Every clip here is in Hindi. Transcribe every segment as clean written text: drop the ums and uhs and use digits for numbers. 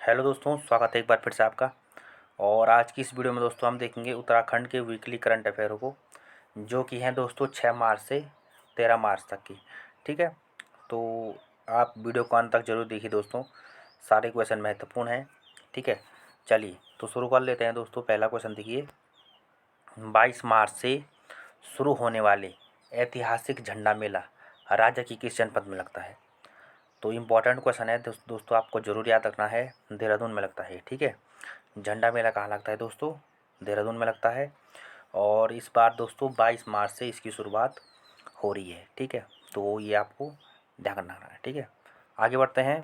हेलो दोस्तों, स्वागत है एक बार फिर से आपका। और आज की इस वीडियो में दोस्तों हम देखेंगे उत्तराखंड के वीकली करंट अफेयरों को, जो कि हैं दोस्तों 6 मार्च से 13 मार्च तक की। ठीक है, तो आप वीडियो को अंत तक जरूर देखिए दोस्तों, सारे क्वेश्चन महत्वपूर्ण हैं। ठीक है, चलिए तो शुरू कर लेते हैं दोस्तों। पहला क्वेश्चन देखिए, 22 मार्च से शुरू होने वाले ऐतिहासिक झंडा मेला राज्य की किस जनपद में लगता है? तो इम्पोर्टेंट क्वेश्चन है दोस्तों, आपको जरूर याद रखना है। देहरादून में लगता है। ठीक है, झंडा मेला कहाँ लगता है दोस्तों? देहरादून में लगता है। और इस बार दोस्तों 22 मार्च से इसकी शुरुआत हो रही है। ठीक है, तो ये आपको ध्यान रखना है। ठीक है, आगे बढ़ते हैं।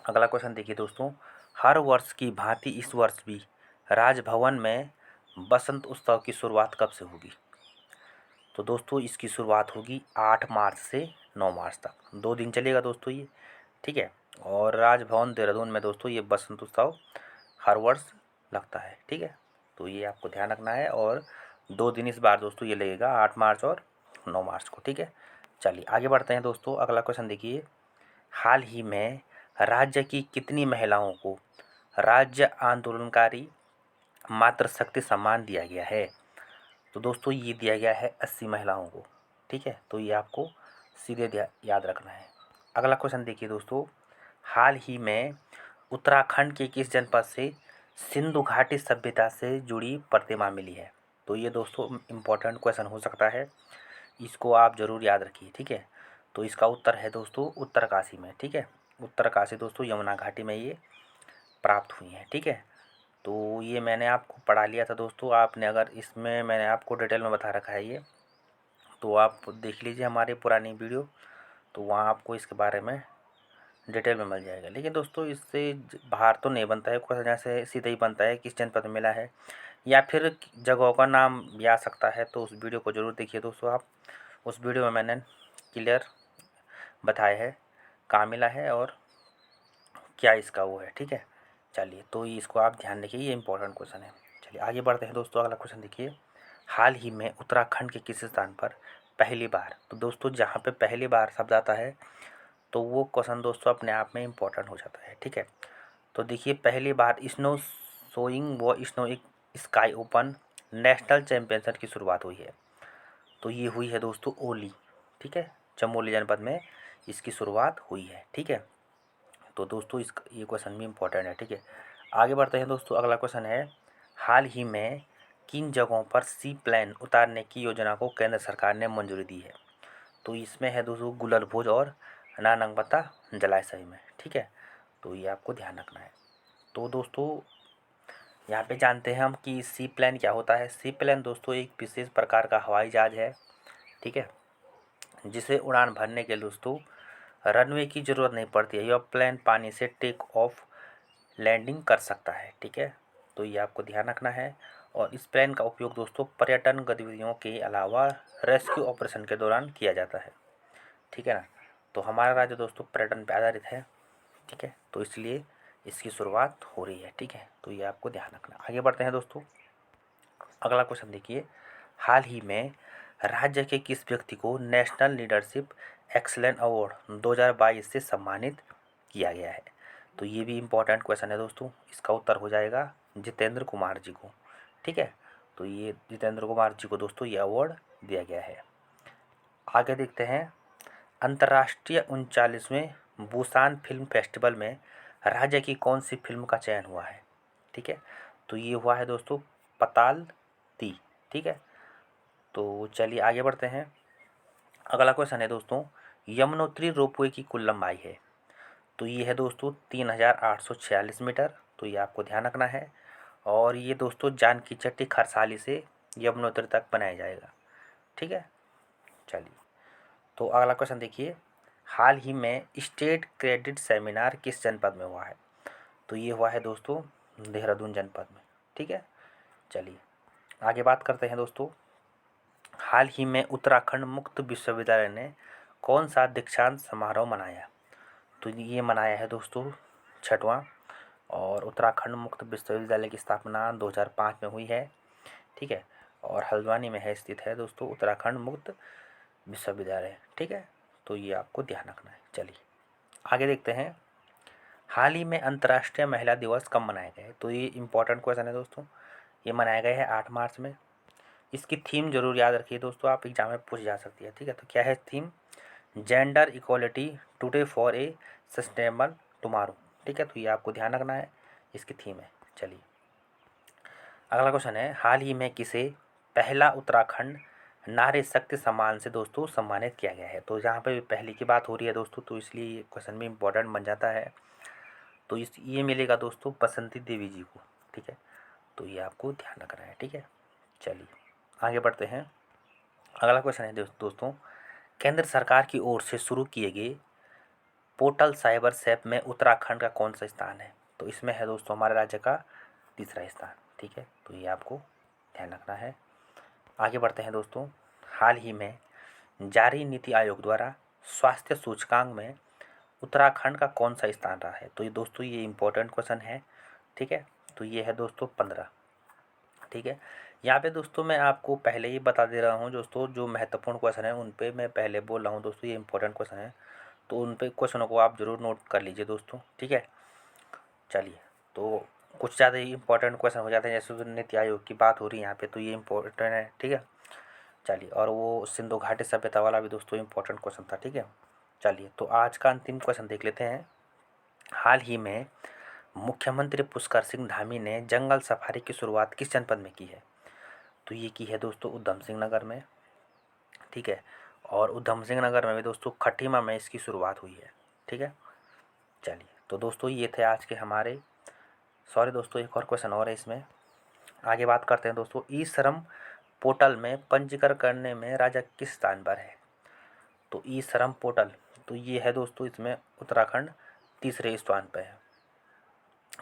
अगला क्वेश्चन देखिए दोस्तों, हर वर्ष की भांति इस वर्ष भी राजभवन में बसंत उत्सव की शुरुआत कब से होगी? तो दोस्तों इसकी शुरुआत होगी 8 मार्च से 9 मार्च तक, 2 दिन चलेगा दोस्तों ये। ठीक है, और राजभवन देहरादून में दोस्तों ये बसंत उत्सव हर वर्ष लगता है। ठीक है, तो ये आपको ध्यान रखना है। और 2 दिन इस बार दोस्तों ये लगेगा, 8 मार्च और 9 मार्च को। ठीक है, चलिए आगे बढ़ते हैं दोस्तों। अगला क्वेश्चन देखिए, हाल ही में राज्य की कितनी महिलाओं को राज्य आंदोलनकारी मातृशक्ति सम्मान दिया गया है? तो दोस्तों ये दिया गया है 80 महिलाओं को। ठीक है, तो ये आपको सीधे याद रखना है। अगला क्वेश्चन देखिए दोस्तों, हाल ही में उत्तराखंड के किस जनपद से सिंधु घाटी सभ्यता से जुड़ी प्रतिमा मिली है? तो ये दोस्तों इम्पोर्टेंट क्वेश्चन हो सकता है, इसको आप ज़रूर याद रखिए। ठीक है, तो इसका उत्तर है दोस्तों उत्तरकाशी में। ठीक है, उत्तरकाशी दोस्तों यमुना घाटी में ये प्राप्त हुई हैं। ठीक है, तो ये मैंने आपको पढ़ा लिया था दोस्तों। आपने अगर इसमें मैंने आपको डिटेल में बता रखा है ये, तो आप देख लीजिए हमारी पुरानी वीडियो, तो वहाँ आपको इसके बारे में डिटेल में मिल जाएगा। लेकिन दोस्तों इससे बाहर तो नहीं बनता है क्वेश्चन, ऐसे सीधे ही बनता है किस जनपद में मिला है, या फिर जगहों का नाम भी आ सकता है। तो उस वीडियो को ज़रूर देखिए दोस्तों आप। उस वीडियो में मैंने क्लियर बताया है कहाँ मिला है और क्या इसका वो है। ठीक है, चलिए तो ये इसको आप ध्यान रखिए, ये इंपॉर्टेंट क्वेश्चन है। चलिए आगे बढ़ते हैं दोस्तों। अगला क्वेश्चन देखिए, हाल ही में उत्तराखंड के किस स्थान पर पहली बार, तो दोस्तों जहाँ पे पहली बार शब्द आता है तो वो क्वेश्चन दोस्तों अपने आप में इम्पोर्टेंट हो जाता है। ठीक है, तो देखिए पहली बार स्नो सोइंग व snow sky open national championship की शुरुआत हुई है। तो ये हुई है दोस्तों ओली। ठीक है, चमोली जनपद में इसकी शुरुआत हुई है। ठीक है, तो दोस्तों इस ये क्वेश्चन भी इम्पोर्टेंट है। ठीक है, आगे बढ़ते हैं दोस्तों। अगला क्वेश्चन है, हाल ही में किन जगहों पर सी प्लेन उतारने की योजना को केंद्र सरकार ने मंजूरी दी है? तो इसमें है दोस्तों गुलरभुज और नानंगबत्ता जलाशय में। ठीक है, तो ये आपको ध्यान रखना है। तो दोस्तों यहाँ पे जानते हैं हम कि सी प्लेन क्या होता है। सी प्लेन दोस्तों एक विशेष प्रकार का हवाई जहाज है। ठीक है, जिसे उड़ान भरने के लिए दोस्तों रनवे की ज़रूरत नहीं पड़ती है। यह प्लेन पानी से टेक ऑफ लैंडिंग कर सकता है। ठीक है, तो ये आपको ध्यान रखना है। और इस प्लेन का उपयोग दोस्तों पर्यटन गतिविधियों के अलावा रेस्क्यू ऑपरेशन के दौरान किया जाता है। ठीक है ना, तो हमारा राज्य दोस्तों पर्यटन पर आधारित है। ठीक है, तो इसलिए इसकी शुरुआत हो रही है। ठीक है, तो ये आपको ध्यान रखना। आगे बढ़ते हैं दोस्तों। अगला क्वेश्चन देखिए, हाल ही में राज्य के किस व्यक्ति को नेशनल लीडरशिप एक्सीलेंस अवार्ड 2022 से सम्मानित किया गया है? तो ये भी इम्पोर्टेंट क्वेश्चन है दोस्तों। इसका उत्तर हो जाएगा जितेंद्र कुमार जी को। ठीक है, तो ये जितेंद्र कुमार जी को दोस्तों ये अवार्ड दिया गया है। आगे देखते हैं, अंतर्राष्ट्रीय 39वें बुसान फिल्म फेस्टिवल में राज्य की कौन सी फिल्म का चयन हुआ है? ठीक है, तो ये हुआ है दोस्तों पताल ती। ठीक है, तो चलिए आगे बढ़ते हैं। अगला क्वेश्चन है दोस्तों, यमुनोत्री रोपवे की कुल लंबाई है? तो ये है दोस्तों 3846 मीटर। तो ये आपको ध्यान रखना है। और ये दोस्तों जानकी चट्टी खरसाली से यमुनोत्री तक बनाया जाएगा। ठीक है, चलिए तो अगला क्वेश्चन देखिए, हाल ही में स्टेट क्रेडिट सेमिनार किस जनपद में हुआ है? तो ये हुआ है दोस्तों देहरादून जनपद में। ठीक है, चलिए आगे बात करते हैं दोस्तों। हाल ही में उत्तराखंड मुक्त विश्वविद्यालय ने कौन सा दीक्षांत समारोह मनाया? तो ये मनाया है दोस्तों 6वां। और उत्तराखंड मुक्त विश्वविद्यालय की स्थापना 2005 में हुई है। ठीक है, और हल्द्वानी में है स्थित है दोस्तों उत्तराखंड मुक्त विश्वविद्यालय। ठीक है, तो ये आपको ध्यान रखना है। चलिए आगे देखते हैं, हाल ही में अंतर्राष्ट्रीय महिला दिवस कब मनाया गया है? तो ये इंपॉर्टेंट क्वेश्चन है दोस्तों। ये मनाया गया है 8 मार्च में। इसकी थीम जरूर याद रखिए दोस्तों, आप एग्जाम में पूछ जा सकती है। ठीक है, तो क्या है theme? Gender equality today for a sustainable tomorrow. ठीक है, तो ये आपको ध्यान रखना है, इसकी थीम है। चलिए अगला क्वेश्चन है, हाल ही में किसे पहला उत्तराखंड नारी शक्ति सम्मान से दोस्तों सम्मानित किया गया है? तो यहाँ पे पहली की बात हो रही है दोस्तों, तो इसलिए ये क्वेश्चन भी इम्पोर्टेंट बन जाता है। तो ये मिलेगा दोस्तों बसंती देवी जी को। ठीक है, तो ये आपको ध्यान रखना है। ठीक है, चलिए आगे बढ़ते हैं। अगला क्वेश्चन है दोस्तों, केंद्र सरकार की ओर से शुरू किए गए पोर्टल साइबर सेफ में उत्तराखंड का कौन सा स्थान है? तो इसमें है दोस्तों हमारे राज्य का तीसरा स्थान। ठीक है, तो ये आपको ध्यान रखना है। आगे बढ़ते हैं दोस्तों, हाल ही में जारी नीति आयोग द्वारा स्वास्थ्य सूचकांक में उत्तराखंड का कौन सा स्थान रहा है? तो ये दोस्तों ये इम्पोर्टेंट क्वेश्चन है। ठीक है, तो ये है दोस्तों 15। ठीक है, यहाँ पे दोस्तों मैं आपको पहले ही बता दे रहा हूँ दोस्तों, जो महत्वपूर्ण क्वेश्चन है उन पे मैं पहले बोल रहा हूँ दोस्तों, ये इंपॉर्टेंट क्वेश्चन है, तो उन पे क्वेश्चनों को आप जरूर नोट कर लीजिए दोस्तों। ठीक है, चलिए तो कुछ ज़्यादा ही इंपॉर्टेंट क्वेश्चन हो जाते हैं, जैसे नीति आयोग की बात हो रही है यहाँ पे, तो ये इम्पोर्टेंट है। ठीक है, चलिए, और वो सिंधु घाटी सभ्यता वाला भी दोस्तों इम्पोर्टेंट क्वेश्चन था। ठीक है, चलिए तो आज का अंतिम क्वेश्चन देख लेते हैं। हाल ही में मुख्यमंत्री पुष्कर सिंह धामी ने जंगल सफारी की शुरुआत किस जनपद में की है? तो ये की है दोस्तों उधम सिंह नगर में। ठीक है, और उधम सिंह नगर में भी दोस्तों खटीमा में इसकी शुरुआत हुई है। ठीक है, चलिए तो दोस्तों ये थे आज के हमारे, सॉरी दोस्तों एक और क्वेश्चन और है इसमें। आगे बात करते हैं दोस्तों, ई श्रम पोर्टल में पंजीकरण करने में राज्य किस स्थान पर है? तो ई श्रम पोर्टल, तो ये है दोस्तों इसमें उत्तराखंड तीसरे स्थान पर है।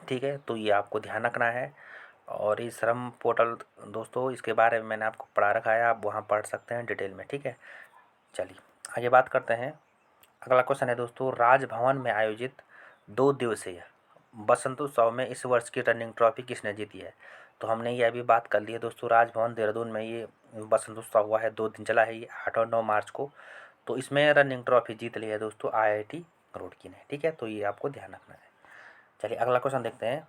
ठीक है, तो ये आपको ध्यान रखना है। और ई श्रम पोर्टल दोस्तों इसके बारे में मैंने आपको पढ़ा रखा है, आप वहाँ पढ़ सकते हैं डिटेल में। ठीक है, चलिए आगे बात करते हैं। अगला क्वेश्चन है दोस्तों, राजभवन में आयोजित 2 दिवसीय बसंतोत्सव में इस वर्ष की रनिंग ट्रॉफी किसने जीती है? तो हमने ये अभी बात कर ली है दोस्तों, राजभवन देहरादून में ये बसंतोत्सव हुआ है, 2 दिन चला है ये, 8 और 9 मार्च को। तो इसमें रनिंग ट्रॉफी जीत ली है दोस्तों IIT रुड़की ने। ठीक है, तो ये आपको ध्यान रखना है। चलिए अगला क्वेश्चन देखते हैं,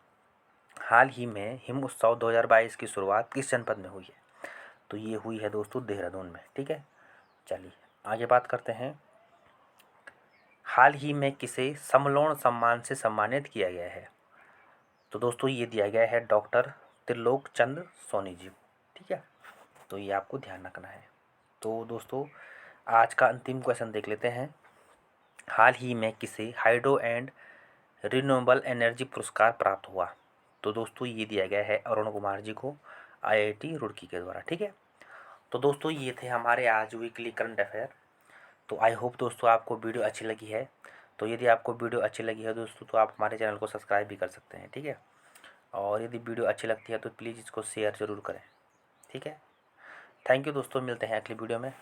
हाल ही में हिम उत्सव 2022 की शुरुआत किस जनपद में हुई है? तो ये हुई है दोस्तों देहरादून में। ठीक है, चलिए आगे बात करते हैं, हाल ही में किसे समलोन सम्मान से सम्मानित किया गया है? तो दोस्तों ये दिया गया है डॉक्टर त्रिलोक चंद्र सोनी जी। ठीक है, तो ये आपको ध्यान रखना है। तो दोस्तों आज का अंतिम क्वेश्चन देख लेते हैं, हाल ही में किसे हाइड्रो एंड रिन्यूएबल एनर्जी पुरस्कार प्राप्त हुआ? तो दोस्तों ये दिया गया है अरुण कुमार जी को IIT रुड़की के द्वारा। ठीक है, तो दोस्तों ये थे हमारे आज वीकली करंट अफेयर। तो आई होप दोस्तों आपको वीडियो अच्छी लगी है। तो यदि आपको वीडियो अच्छी लगी है दोस्तों, तो आप हमारे चैनल को सब्सक्राइब भी कर सकते हैं। ठीक है, और यदि वीडियो अच्छी लगती है तो प्लीज़ इसको शेयर ज़रूर करें। ठीक है, थैंक यू दोस्तों, मिलते हैं अगली वीडियो में।